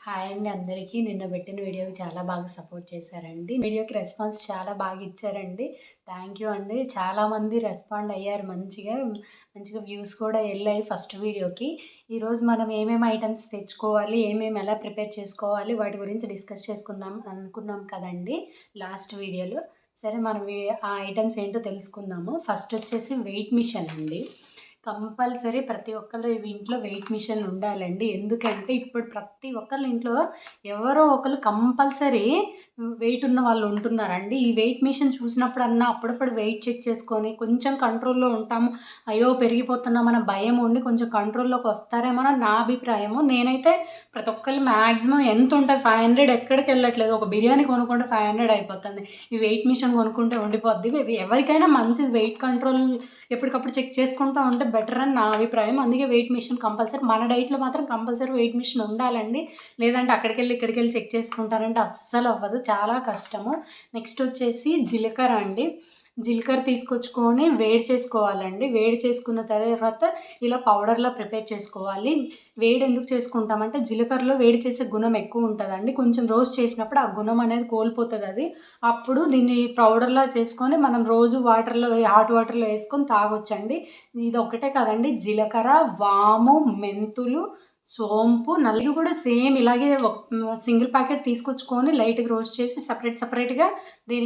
Hi అండి అందరికీ. నిన్న పెట్టిన వీడియోకి చాలా బాగా సపోర్ట్ చేశారండి. వీడియోకి రెస్పాన్స్ చాలా బాగా ఇచ్చారండి. థ్యాంక్ యూ అండి. చాలామంది రెస్పాండ్ అయ్యారు మంచిగా. మంచిగా వ్యూస్ కూడా వెళ్ళాయి ఫస్ట్ వీడియోకి. ఈరోజు మనం ఏమేమి ఐటమ్స్ తెచ్చుకోవాలి, ఎలా ప్రిపేర్ చేసుకోవాలి వాటి గురించి డిస్కస్ చేసుకుందాం అనుకున్నాం కదండి లాస్ట్ వీడియోలో. సరే మనం ఆ ఐటమ్స్ ఏంటో తెలుసుకుందాము. ఫస్ట్ వచ్చేసి వెయిట్ మిషన్ అండి. కంపల్సరీ ప్రతి ఒక్కళ్ళ ఇంట్లో వెయిట్ మిషన్ ఉండాలండి. ఎందుకంటే ఇప్పుడు ప్రతి ఒక్కళ్ళ ఇంట్లో ఎవరో ఒకళ్ళు కంపల్సరీ వెయిట్ ఉన్న వాళ్ళు ఉంటున్నారండి. ఈ వెయిట్ మిషన్ చూసినప్పుడన్నా అప్పుడప్పుడు వెయిట్ చెక్ చేసుకొని కొంచెం కంట్రోల్‌లో ఉంటాము. అయ్యో! పెరిగిపోతున్నామన్న భయం ఉండి కొంచెం కంట్రోల్‌లోకి వస్తారేమోనని నా అభిప్రాయము. నేనైతే ప్రతి ఒక్కళ్ళు మ్యాక్సిమం ఎంత ఉంటది 500 ఎక్కడికెళ్ళట్లేదు. ఒక బిర్యానీ కొనుక్కుంటే 500 అయిపోతుంది. ఈ వెయిట్ మిషన్ కొనుక్కుంటే ఉండిపోద్ది. ఎవరికైనా మంచిది వెయిట్ కంట్రోల్ ఎప్పటికప్పుడు చెక్ చేసుకుంటూ ఉంటే బెటర్ అని నా అభిప్రాయం. అందుకే వెయిట్ మిషన్ కంపల్సరీ మన డైట్‌లో మాత్రం కంపల్సరీ వెయిట్ మిషన్ ఉండాలండి. లేదంటే అక్కడికెళ్ళి ఇక్కడికెళ్ళి చెక్ చేసుకుంటారంటే అస్సలు అవ్వదు. చాలా కష్టము. నెక్స్ట్ వచ్చేసి జీలకర్ర అండి. జీలకర్ర తీసుకొచ్చుకొని వేడి చేసుకోవాలండి. వేడి చేసుకున్న తర్వాత ఇలా పౌడర్‌లా ప్రిపేర్ చేసుకోవాలి. వేడి ఎందుకు చేసుకుంటామంటే జీలకర్రలో వేడి చేసే గుణం ఎక్కువ ఉంటదండి. కొంచెం రోస్ట్ చేసినప్పుడు ఆ గుణం అనేది కోల్పోతదది. అప్పుడు దీన్ని పౌడర్‌లా చేసుకొని మనం రోజు హాట్ వాటర్‌లో వేసుకొని తాగొచ్చండి. ఇది ఒక్కటే కాదండి, జీలకర్ర, వాము, మెంతులు, సోంపు, నలుగు కూడా సేమ్ ఇలాగే సింగిల్ ప్యాకెట్ తీసుకొచ్చుకొని లైట్‌గా రోస్ట్ చేసి సెపరేట్‌గా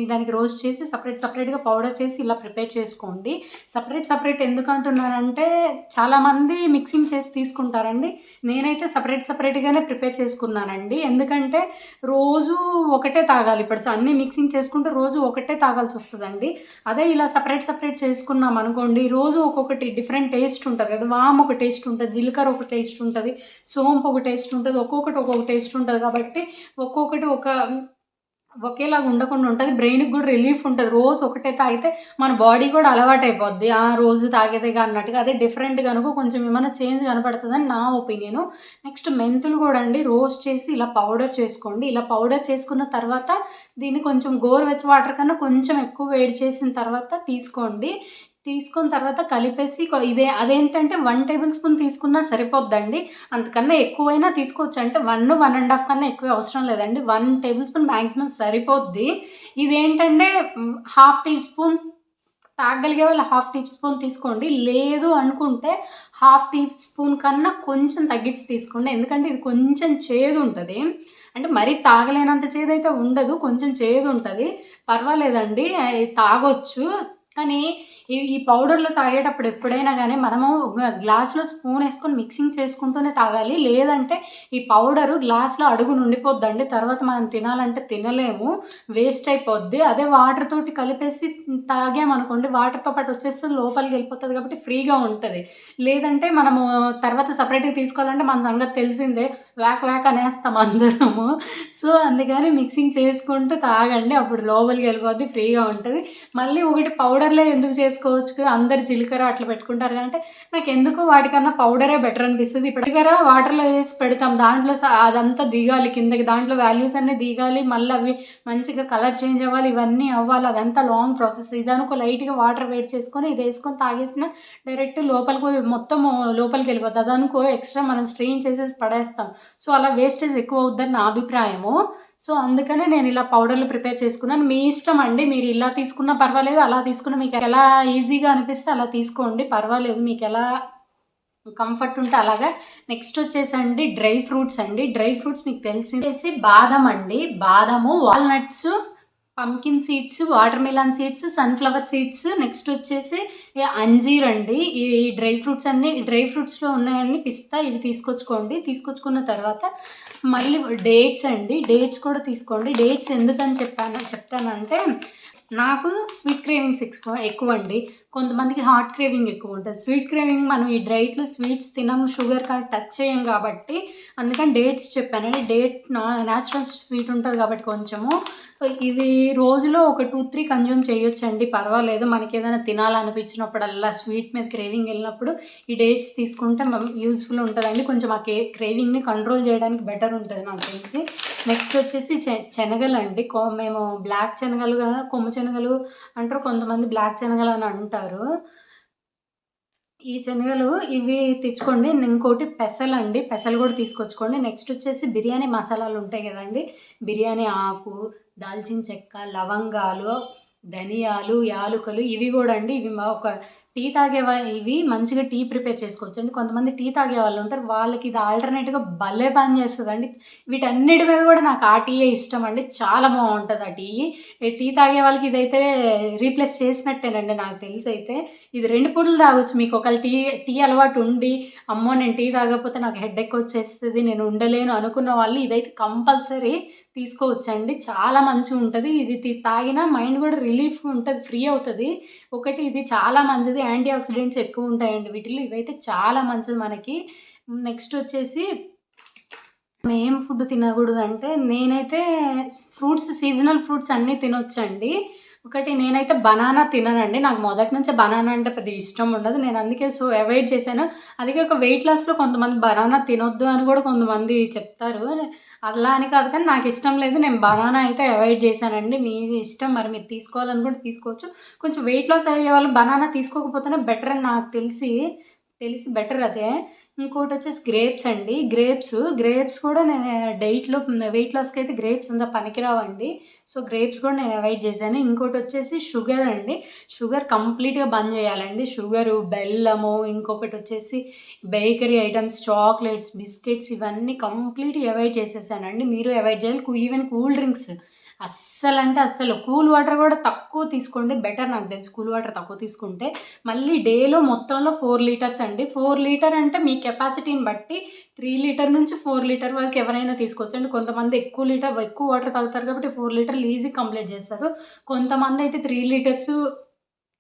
దానికి రోస్ట్ చేసి సెపరేట్‌గా పౌడర్ చేసి ఇలా ప్రిపేర్ చేసుకోండి. సెపరేట్ ఎందుకంటున్నానంటే చాలామంది మిక్సింగ్ చేసి తీసుకుంటారండి. నేనైతే సెపరేట్‌గానే ప్రిపేర్ చేసుకున్నానండి. ఎందుకంటే రోజు ఒకటే తాగాలి. ఇప్పుడు అన్నీ మిక్సింగ్ చేసుకుంటే రోజు ఒకటే తాగాల్సొస్తదండి. అదే ఇలా సెపరేట్ చేసుకున్నామనుకోండి, రోజు ఒక్కొక్కటి డిఫరెంట్ టేస్ట్ ఉంటది కదా! వాము ఒక టేస్ట్ ఉంటది, జీలకర్ర ఒక టేస్ట్ ఉంటది, సోంపు ఒక టేస్ట్ ఉంటది. ఒక్కొక్కటి ఒక్కొక్క టేస్ట్ ఉంటది కాబట్టి ఒక్కొక్కటి ఒకేలాగా ఉండకుండా ఉంటది. బ్రెయిన్‌కి గూడా రిలీఫ్ ఉంటది. రోజు ఒకటే తాగితే మన బాడీ కూడా అలవాటయిపోద్ది. రోజు తాగేదేగా అన్నట్టుగా. అదే డిఫరెంట్‌గా అనుకో కొంచెం ఏమన్నా చేంజ్ కనపడతదని నా ఒపీనియను. నెక్స్ట్ మెంతులు గూడా అండి రోస్ట్ చేసి ఇలా పౌడర్ చేసుకోండి. ఇలా పౌడర్ చేసుకున్న తర్వాత దీన్ని కొంచెం గోరువెచ్చ వాటర్ కన్నా కొంచెం ఎక్కువ వేడి చేసిన తర్వాత తీసుకోండి. తీసుకున్న తర్వాత కలిపేసి అదేంటంటే 1 టేబుల్ స్పూన్ తీసుకున్నా సరిపోద్దండి. అంతకన్నా ఎక్కువైనా తీసుకోవచ్చు. అంటే 1, 1 ½ కన్నా ఎక్కువ అవసరం లేదండి. 1 టేబుల్ స్పూన్ మాక్సిమం సరిపోద్ది. ఇదేంటంటే హాఫ్ టీ స్పూన్ తాగగలిగే వాళ్ళు హాఫ్ టీ స్పూన్ తీసుకోండి. లేదు అనుకుంటే హాఫ్ టీ స్పూన్ కన్నా కొంచెం తగ్గించి తీసుకోండి. ఎందుకంటే ఇది కొంచెం చేదుంటది. అంటే మరీ తాగలేనంత చేదైతే ఉండదు. కొంచెం చేదుంటది. పర్వాలేదండి. తాగొచ్చు. కానీ ఈ పౌడర్‌లో తాగేటప్పుడు ఎప్పుడైనా గానీ మనము గ్లాస్‌లో స్పూనేసుకొని మిక్సింగ్ చేసుకుంటూనే తాగాలి. లేదంటే ఈ పౌడరు గ్లాస్‌లో అడుగున ఉండిపోద్దండి. తర్వాత మనం తినాలంటే తినలేము. వేస్ట్ అయిపోద్ది. అదే వాటర్ తోటి కలిపేసి తాగామనుకోండి వాటర్‌తో పాటు వచ్చేస్తది లోపలికెళ్ళిపోతది కాబట్టి ఫ్రీగా ఉంటది. లేదంటే మనము తర్వాత సెపరేట్‌గా తీసుకోవాలంటే మన సంగతి తెలిసిందే. వ్యాక్ అనేస్తాం అందరము. సో, అందుకని మిక్సింగ్ చేసుకుంటూ తాగండి. అప్పుడు లోపలికెళ్ళిపోద్ది ఫ్రీగా ఉంటది. మళ్ళీ ఒకటి పౌడర్‌లే ఎందుకు చేసుకోవచ్చు అందరు జీలకర్ర అట్లా పెట్టుకుంటారు అంటే నాకెందుకో వాటికన్నా పౌడరే బెటర్ అనిపిస్తది. ఇప్పుడు జీలకర్ర వాటర్‌లో వేసి పెడతాం. దాంట్లో అదంతా దిగాలి కిందకి. దాంట్లో వాల్యూస్ అన్నీ దిగాలి. మళ్ళీ అవి మంచిగా కలర్ చేంజ్ అవ్వాలి. ఇవన్నీ అవ్వాలి. అదంతా లాంగ్ ప్రాసెస్. ఇదనుకో లైట్‌గా వాటర్ వేడి చేసుకొని ఇదేసుకొని తాగేసినా డైరెక్ట్ మొత్తము లోపలికెళ్ళిపోద్ది. అదనుకో ఎక్స్‌ట్రా మనం స్ట్రెయిన్ చేసేసి పడేస్తాం. సో, అలా వేస్టేజ్ ఎక్కువ అవుద్దని నా అభిప్రాయము. సో, అందుకనే నేనిలా పౌడర్‌లు ప్రిపేర్ చేసుకున్నాను. మీ ఇష్టం అండి. మీరు ఇలా తీసుకున్నా పర్వాలేదు. అలా తీసుకున్నా మీకెలా ఈజీగా అనిపిస్తే అలా తీసుకోండి. పర్వాలేదు. మీకెలా కంఫర్ట్ ఉంటే అలాగా. నెక్స్ట్ వచ్చేసండి డ్రై ఫ్రూట్స్ అండి. డ్రై ఫ్రూట్స్ మీకు తెలిసిందేసి బాదం అండి. బాదము, walnuts, pumpkin seeds, water melon seeds, sunflower seeds, next వచ్చేసి అంజీర్ అండి. ఈ డ్రై ఫ్రూట్స్‌లో ఉన్నాయన్నీ పిస్తా ఇవి తీసుకొచ్చుకోండి. తీసుకొచ్చుకున్న తర్వాత మళ్ళీ డేట్స్ అండి. డేట్స్ కూడా తీసుకోండి. డేట్స్ ఎందుకని చెప్తానంటే నాకు స్వీట్ క్రేవింగ్స్ ఎక్కువండి. కొంతమందికి హాట్ క్రేవింగ్ ఎక్కువుంటది. స్వీట్ క్రేవింగ్ మనం ఈ డైట్‌లో స్వీట్స్ తినము, షుగర్ టచ్ చేయం కాబట్టి అందుకని డేట్స్ చెప్పానండి. డేట్ న్యాచురల్ స్వీట్ ఉంటది కాబట్టి కొంచెము ఇది రోజులో ఒక 2, 3 కన్జ్యూమ్ చేయొచ్చండి. పర్వాలేదు. మనకేదైనా తినాలనిపించినప్పుడల్లా స్వీట్ మీద క్రేవింగ్ ఎళ్ళినప్పుడు ఈ డేట్స్ తీసుకుంటే యూజ్‌ఫుల్ ఉంటదండి. కొంచెం ఆ క్రేవింగ్‌ని కంట్రోల్ చేయడానికి బెటర్ ఉంటది నాకు తెలిసి. నెక్స్ట్ వచ్చేసి శనగలండి. మేము బ్లాక్ శనగలు, కొమ్ము శనగలు అంటారు. కొంతమంది బ్లాక్ శనగలు అని అంటారు. ఈ శనగలు ఇవి తెచ్చుకోండి. ఇంకోటి పెసలండి. పెసలు కూడా తీసుకొచ్చుకోండి. నెక్స్ట్ వచ్చేసి బిర్యానీ మసాలాలు ఉంటాయి కదండీ! బిర్యానీ ఆకు, దాల్చిన చెక్క, లవంగాలు, ధనియాలు, యాలుకలు ఇవి కూడా అండి. ఇవి ఒక టీ తాగే ఇవి మంచిగా టీ ప్రిపేర్ చేసుకోవచ్చండి. కొంతమంది టీ తాగే వాళ్ళు ఉంటారు. వాళ్ళకి ఇది ఆల్టర్‌నేట్‌గా భలే పని చేస్తదండి. వీటన్నిటి మీద కూడా నాకు ఆ టీయే ఇష్టమండి. చాలా బావుంటది ఆ టీ. ఈ టీ తాగే వాళ్ళకి ఇదైతే రీప్లేస్ చేసినట్టేనండి నాకు తెలిసైతే. ఇది 2 పూటలు తాగొచ్చు. మీకు ఒకవేళ టీ టీ అలవాటు ఉండి, అమ్మో! నేను టీ తాగకపోతే నాకు హెడేక్ వచ్చేస్తది, నేను ఉండలేను అనుకున్న వాళ్ళు ఇదైతే కంపల్సరీ తీసుకోవచ్చండి. చాలా మంచిగుంటది. ఇది తాగినా మైండ్ కూడా రిలీఫ్ ఉంటది. ఫ్రీ అవుతది. ఒకటి ఇది చాలా మంచిది. యాంటీ ఆక్సిడెంట్స్ ఎక్కువుంటాయండి వీటిల్లో. ఇవైతే చాలా మంచిది మనకి. నెక్స్ట్ వచ్చేసి ఏం ఫుడ్ తినకూడదంటే, నేనైతే సీజనల్ ఫ్రూట్స్ అన్నీ తినొచ్చండి. ఒకటి నేనైతే బనానా తిననండి. నాకు మొదటి నుంచే బనానా అంటే పెద్ద ఇష్టం ఉండదు. నేను అందుకే అవాయిడ్ చేశాను. అది కాక వెయిట్ లాస్‌లో కొంతమంది బనానా తినొద్దు అని కూడా కొంతమంది చెప్తారు. అలా అని కాదు కానీ నాకిష్టం లేదు. నేను బనానా అయితే అవాయిడ్ చేశానండి. మీ ఇష్టం మరి మీరు తీసుకోవాలనుకుంటే తీసుకోవచ్చు. కొంచెం వెయిట్ లాస్ అయ్యేవాళ్ళు బనానా తీసుకోకపోతేనే బెటర్ అని నాకు తెలిసి బెటర్ అదే. ఇంకోటొచ్చేసి గ్రేప్స్ అండి. గ్రేప్స్ కూడా నేను డైట్‌లో వెయిట్ లాస్‌కి అయితే గ్రేప్స్ అంత పనికిరావండి. సో, గ్రేప్స్ కూడా నేను అవాయిడ్ చేశాను. ఇంకోటొచ్చేసి షుగర్ అండి. షుగర్ కంప్లీట్‌గా బంద్ చేయాలండి. షుగరు, బెల్లము, ఇంకొకటొచ్చేసి బేకరీ ఐటెమ్స్, చాక్లెట్స్, బిస్కెట్స్ ఇవన్నీ కంప్లీట్‌గా అవాయిడ్ చేసేసానండి. మీరు అవాయిడ్ చేయాలి. ఈవెన్ కూల్ డ్రింక్స్ అస్సలంటే అస్సలు. కూల్ వాటర్ కూడా తక్కువ తీసుకోండి. బెటర్ నాకు తెలిసి కూల్ వాటర్ తక్కువ తీసుకుంటే. మళ్ళీ డేలో మొత్తంలో 4 లీటర్స్ అండి. 4 లీటర్ అంటే మీ కెపాసిటీని బట్టి 3 లీటర్ నుంచి 4 లీటర్ వరకు ఎవరైనా తీసుకోవచ్చండి. కొంతమంది ఎక్కువ వాటర్ తాగుతారు కాబట్టి 4 లీటర్లు ఈజీగా కంప్లీట్ చేస్తారు. కొంతమందయితే 3 లీటర్స్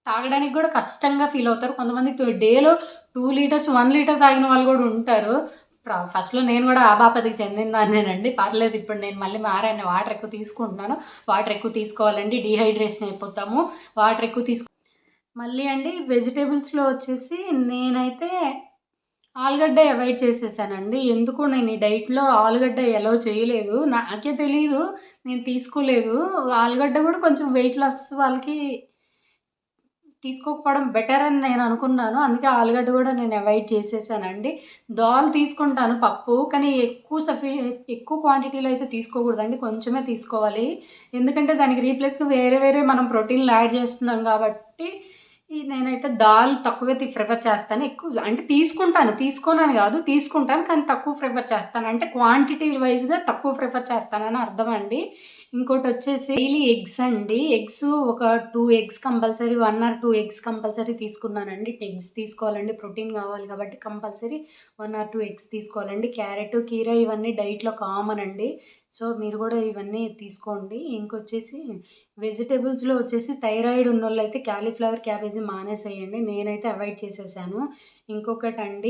తాగడానికి గూడా కష్టంగా ఫీల్ అవుతారు. కొంతమంది డేలో 2 లీటర్స్, 1 లీటర్ తాగిన వాళ్ళు గూడా ఉంటారు. ఫస్ట్‌లో నేను గూడా ఆ బాపతికి చెందిన దాన్నేనండి. పర్లేదు ఇప్పుడు నేను మళ్ళీ మారాను. వాటర్ ఎక్కువ తీసుకుంటున్నాను. వాటర్ ఎక్కువ తీసుకోవాలండి. డీహైడ్రేషన్ అయిపోతాము. వాటర్ ఎక్కువ మళ్ళీ అండి వెజిటబుల్స్‌లో వచ్చేసి నేనైతే ఆలుగడ్డ అవాయిడ్ చేసేసానండి. ఎందుకో నేను ఈ డైట్‌లో ఆలుగడ్డ ఎలౌ చేయలేదు. నాకే తెలీదు. నేను తీసుకోలేదు. ఆలుగడ్డ గూడా కొంచెం వెయిట్ లాస్ వాళ్ళకి తీసుకోకపోవడం బెటర్ అని నేను అనుకున్నాను. అందుకే ఆలుగడ్డ గూడా నేను అవాయిడ్ చేసేసానండి. దాల్ తీసుకుంటాను పప్పు. కానీ ఎక్కువ క్వాంటిటీలో అయితే తీసుకోకూడదండి. కొంచెమే తీసుకోవాలి. ఎందుకంటే దానికి రీప్లేస్‌గా వేరే మనం ప్రోటీన్‌లు యాడ్ చేస్తున్నాం కాబట్టి నేనైతే దాల్ తక్కువే ప్రిఫర్ చేస్తాను. ఎక్కువ అంటే తీసుకుంటాను. తీసుకోనని గాదు. తీసుకుంటాను. కానీ తక్కువ ప్రిఫర్ చేస్తాను. అంటే క్వాంటిటీ వైస్‌గా తక్కువ ప్రిఫర్ చేస్తానని అర్థమండి. ఇంకోటొచ్చేసి డైలీ ఎగ్స్ అండి. ఎగ్స్ ఒక 2 eggs compulsory 1 or 2 eggs compulsory తీసుకున్నానండి. ఎగ్స్ తీసుకోవాలండి. ప్రోటీన్ కావాలి కాబట్టి కంపల్సరీ 1 ఆర్ 2 ఎగ్స్ తీసుకోవాలండి. క్యారెట్, కీర ఇవన్నీ డైట్‌లో కామన్ అండి. సో, మీరు గూడా ఇవన్నీ తీసుకోండి. ఇంకొచ్చేసి వెజిటబుల్స్‌లో వచ్చేసి థైరాయిడ్ ఉన్నోళ్ళైతే కాలీఫ్లవర్, క్యాబేజీ మానేసేయండి. నేనైతే అవాయిడ్ చేసేసాను. ఇంకొకటండి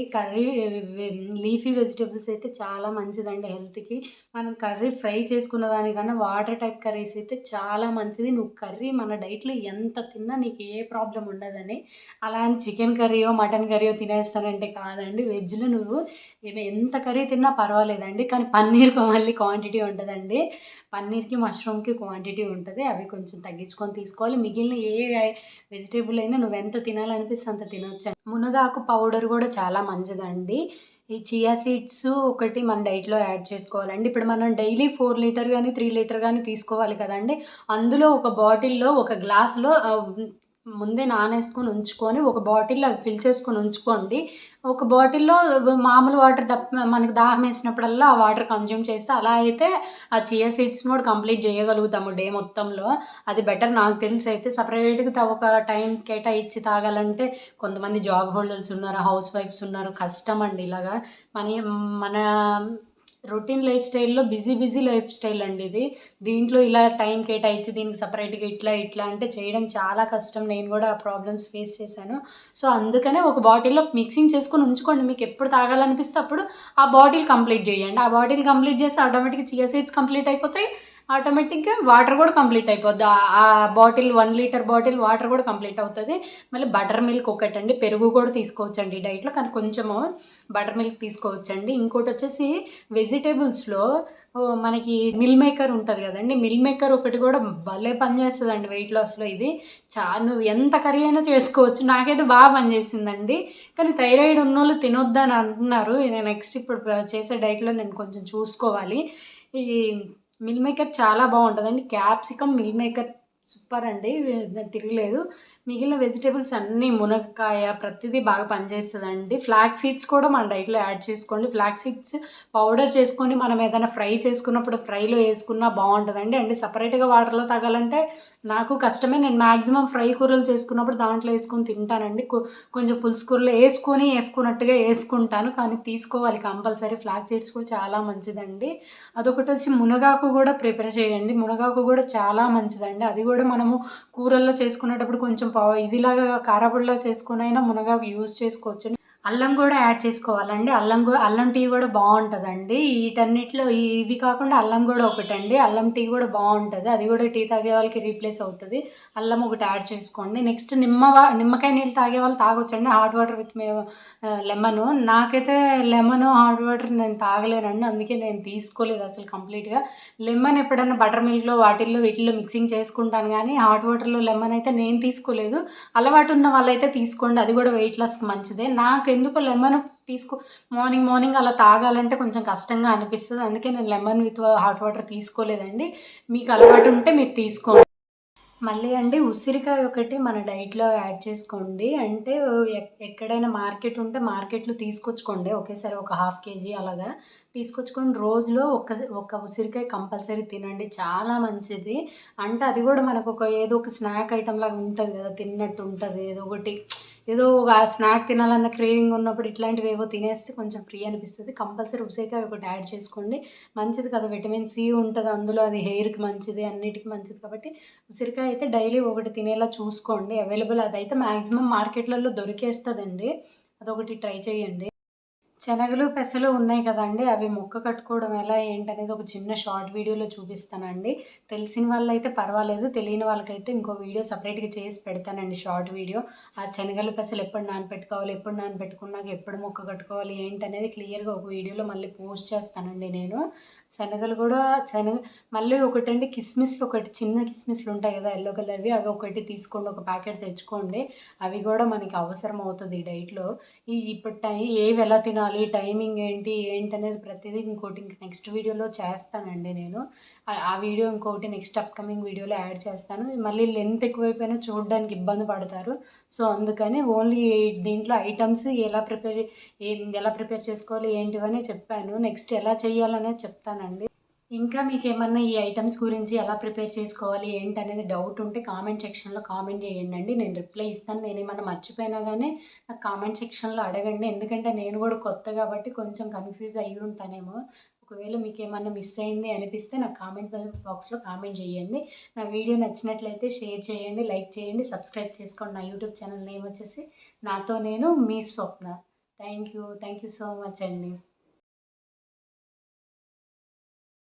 లీఫీ వెజిటబుల్స్ అయితే చాలా మంచిదండి హెల్త్‌కి. మనం కర్రీ ఫ్రై చేసుకున్న దానికన్నా వాటర్ టైప్ కర్రీస్ అయితే చాలా మంచిది. నువ్వు కర్రీ మన డైట్‌లో ఎంత తిన్నా నీకు ఏ ప్రాబ్లమ్ ఉండదని. అలా అని చికెన్ కర్రీయో, మటన్ కర్రీయో తినేస్తానంటే కాదండి. వెజ్‌లో నువ్వు ఎంత కర్రీ తిన్నా పర్వాలేదండి. కానీ పన్నీర్‌కి మళ్ళీ క్వాంటిటీ ఉంటదండి. పన్నీర్‌కి, మష్రూమ్‌కి క్వాంటిటీ ఉంటది. అవి కొంచెం తగ్గించుకొని తీసుకోవాలి. మిగిలిన వెజిటబుల్ అయినా నువ్వెంత తినాలనిపిస్తే అంత తినొచ్చండి. మునగాకు పౌడర్ గూడా చాలా మంచిదండి. ఈ చియా సీడ్స్ ఒకటి మన డైట్‌లో యాడ్ చేసుకోవాలండి. ఇప్పుడు మనం డైలీ 4 లీటర్ గాని, 3 లీటర్ గాని తీసుకోవాలి కదండీ! అందులో ఒక బాటిల్‌లో, ఒక గ్లాస్‌లో ముందే నానేసుకొని ఉంచుకొని, ఒక బాటిల్‌లో అవి ఫిల్ చేసుకొని ఉంచుకోండి. ఒక బాటిల్‌లో మామూలు వాటర్ మనకి దాహమేసినప్పుడల్లా ఆ వాటర్ కన్జ్యూమ్ చేస్తే అలా అయితే ఆ చియా సీడ్స్‌ని కూడా కంప్లీట్ చేయగలుగుతాము డే మొత్తంలో. అది బెటర్ నాకు తెలిసైతే. సెపరేట్‌గా ఒక టైం కేటాయించి తాగాలంటే కొంతమంది జాబ్ హోల్డర్స్ ఉన్నారు, హౌస్ వైఫ్స్ ఉన్నారు. కష్టమండి ఇలాగా. మన రొటీన్ లైఫ్ స్టైల్‌లో బిజీ లైఫ్ స్టైల్ అండి ఇది. దీంట్లో ఇలా టైం కేటాయించి దీనికి సెపరేట్‌గా ఇట్లా అంటే చేయడం చాలా కష్టం. నేను గూడా ఆ ప్రాబ్లమ్స్ ఫేస్ చేశాను. సో, అందుకనే ఒక బాటిల్‌లో మిక్సింగ్ చేసుకొని ఉంచుకోండి. మీకెప్పుడు తాగాలనిపిస్తే అప్పుడు ఆ బాటిల్ కంప్లీట్ జేయండి. ఆ బాటిల్ కంప్లీట్ చేస్తే ఆటోమేటిక్‌గా చియా సీడ్స్ కంప్లీట్ అయిపోతాయి. ఆటోమేటిక్‌గా వాటర్ గూడా కంప్లీట్ అయిపోద్ది. ఆ బాటిల్ 1 లీటర్ బాటిల్ వాటర్ గూడా కంప్లీట్ అవుతది. మళ్ళీ బటర్ మిల్క్ ఒకటండి. పెరుగు కూడా తీసుకోవచ్చండి డైట్‌లో. కానీ కొంచెము బటర్ మిల్క్ తీసుకోవచ్చండి. ఇంకోటొచ్చేసి వెజిటబుల్స్‌లో మనకి మిల్ మేకర్ ఉంటది గదండీ! మిల్ మేకర్ ఒకటి గూడా భలే పనిచేస్తదండి వెయిట్ లాస్‌లో ఇది. నువ్వు ఎంత కర్రీ అయినా చేసుకోవచ్చు. నాకైతే పనిచేసిందండి. కానీ థైరాయిడ్ ఉన్నోళ్ళు తినొద్దని అంటున్నారు. నేను నెక్స్ట్ ఇప్పుడు చేసే డైట్‌లో నేను కొంచెం చూసుకోవాలి. ఈ మిల్ మేకర్ చాలా బావుంటదండి. క్యాప్సికమ్, మిల్ మేకర్ సూపర్ అండి. తిరగలేదు. మిగిలిన వెజిటబుల్స్ అన్నీ మునక్కాయ ప్రతిదీ బాగా పనిచేస్తదండి. ఫ్లాక్స్ సీడ్స్ కూడా మన డైట్‌లో యాడ్ చేసుకోండి. ఫ్లాక్స్ సీడ్స్ పౌడర్ చేసుకొని మనం ఏదైనా ఫ్రై చేసుకున్నప్పుడు ఫ్రైలో యేసుకున్నా బావుంటదండి. అంటే సెపరేట్‌గా వాటర్‌లో తాగాలంటే నాకు కష్టమే. నేను మాక్సిమం ఫ్రై కూరలు చేసుకున్నప్పుడు దాంట్లో యేసుకొని తింటానండి. కొంచెం పులుసు కూరలో యేసుకున్నట్టుగా యేసుకుంటాను. కానీ తీసుకోవాలి కంపల్సరీ. ఫ్లాక్స్ సీడ్స్ కూడా చాలా మంచిదండి. అదొకటొచ్చి మునగాకు గూడా ప్రిపేర్ చేయండి. మునగాకు గూడా చాలా మంచిదండి. అది గూడా మనము కూరల్లో చేసుకునేటప్పుడు కొంచెం ఇదిలాగా కారపొడిలా చేసుకొనైనా మునగాకు యూజ్ చేసుకోవచ్చండి. అల్లం గూడా యాడ్ చేసుకోవాలండి. అల్లం టీ గూడా బావుంటదండి. వీటన్నిటిలో ఇవి కాకుండా అల్లం గూడా ఒకటండి. అల్లం టీ గూడా బావుంటది. అది గూడా టీ తాగే వాళ్ళకి రీప్లేస్ అవుతది. అల్లం ఒకటి యాడ్ చేసుకోండి. నెక్స్ట్ నిమ్మకాయ నీళ్ళు తాగే వాళ్ళు తాగొచ్చండి. Hot water with lemon. నాకైతే లెమను, హాట్ వాటర్ నేను తాగలేనండి. అందుకే నేను తీసుకోలేదు అసలు కంప్లీట్‌గా. లెమన్ ఎప్పుడన్నా బటర్ మిల్క్‌లో వీటిల్లో మిక్సింగ్ చేసుకుంటాను గానీ, హాట్ వాటర్‌లో లెమన్ అయితే నేను తీసుకోలేదు. అలవాటున్న వాళ్ళైతే తీసుకోండి. అది గూడా వెయిట్ లాస్‌కి మంచిదే. నాకెందుకో లెమన్ మార్నింగ్ అలా తాగాలంటే కొంచెం కష్టంగా అనిపిస్తది. అందుకే నేను లెమన్ విత్ హాట్ వాటర్ తీసుకోలేదండి. మీకు అలవాటుంటే మీరు తీసుకోండి. మళ్ళీ అండి ఉసిరికాయ ఒకటి మన డైట్‌లో యాడ్ చేసుకోండి. అంటే ఎక్కడైనా మార్కెట్ ఉంటే మార్కెట్‌లో తీసుకొచ్చుకోండి. ఒకేసారి ఒక హాఫ్ కేజీ అలాగా తీసుకొచ్చుకొని రోజులో ఒక ఉసిరికాయ కంపల్సరీ తినండి. చాలా మంచిది. అంటే అది గూడా ఏదో ఒక స్నాక్ ఐటెమ్ లాగా ఉంటది గదా! తిన్నట్టు ఉంటది. ఏదో ఒక స్నాక్ తినాలన్న క్రేవింగ్ ఉన్నప్పుడు ఇట్లాంటివేవో తినేస్తే కొంచెం ఫ్రీ అనిపిస్తది. కంపల్సరీ ఉసిరికాయ ఒకటి యాడ్ చేసుకోండి. మంచిది కదా! విటమిన్ సి ఉంటది అందులో. అది హెయిర్‌కి మంచిది, అన్నిటికి మంచిది కాబట్టి ఉసిరికాయ అయితే డైలీ ఒకటి తినేలా చూసుకోండి. అదైతే మాక్సిమం మార్కెట్‌లలో దొరికేస్తదండి. అదొకటి ట్రై చేయండి. శనగలు, పెసలు ఉన్నాయి కదండీ! అవి మొక్క కట్టుకోవడం ఎలా ఏంటనేది ఒక చిన్న షార్ట్ వీడియోలో చూపిస్తానండి. తెలిసిన వాళ్ళైతే పర్వాలేదు. తెలియని వాళ్ళకైతే ఇంకో వీడియో సెపరేట్‌గా చేసి పెడతానండి షార్ట్ వీడియో. ఆ శనగలు, పెసలు ఎప్పుడు నానపెట్టుకోవాలి, ఎప్పుడు నానపెట్టుకున్నాక ఎప్పుడు మొక్క కట్టుకోవాలి ఏంటనేది క్లియర్‌గా ఒక వీడియోలో మళ్ళీ పోస్ట్ చేస్తానండి నేను. శనగలు కూడా మళ్ళీ ఒకటండి చిన్న కిస్మిస్‌లు ఉంటాయి కదా! యెల్లో కలర్‌వి అవి ఒకటి తీసుకోండి. ఒక ప్యాకెట్ తెచ్చుకోండి. అవి కూడా మనకి అవసరం అవుతది ఈ డైట్‌లో. ఇప్పుడు ఏవి ఎలా తినాలి, టైమింగ్ ఏంటనేది ప్రతిదీ ఇంక నెక్స్ట్ వీడియోలో చేస్తానండి నేను. ఆ వీడియో ఇంకొకటి నెక్స్ట్ అప్‌కమింగ్ వీడియోలో యాడ్ చేస్తాను. మళ్ళీ లెంత్ ఎక్కువైపోయినా చూడడానికి ఇబ్బంది పడతారు. సో, అందుకని ఓన్లీ దీంట్లో ఐటెమ్స్ ఎలా ప్రిపేర్ చేసుకోవాలి ఏంటివని చెప్పాను. నెక్స్ట్ ఎలా చేయాలనేది చెప్తానండి. ఇంకా మీకేమన్నా ఈ ఐటెమ్స్ గురించి ఎలా ప్రిపేర్ చేసుకోవాలి ఏంటనేది డౌట్ ఉంటే కామెంట్ సెక్షన్‌లో కామెంట్ చేయండండి. నేను రిప్లై ఇస్తాను. నేనేమన్నా మర్చిపోయినా గానీ నాకు కామెంట్ సెక్షన్‌లో అడగండి. ఎందుకంటే నేను గూడా కొత్త గాబట్టి కొంచెం కన్‌ఫ్యూజ్ అయ్యి ఉంటానేమో. ఒకవేళ మీకేమన్నా మిస్ అయింది అనిపిస్తే నాకు కామెంట్ బాక్స్‌లో కామెంట్ చేయండి. నా వీడియో నచ్చినట్లయితే షేర్ చేయండి, లైక్ చేయండి, సబ్స్క్రైబ్ చేసుకోండి. నా యూట్యూబ్ ఛానల్ నేమ్ వచ్చేసి నాతో నేను మీ స్వప్న. థ్యాంక్ యూ సో మచ్ అండి.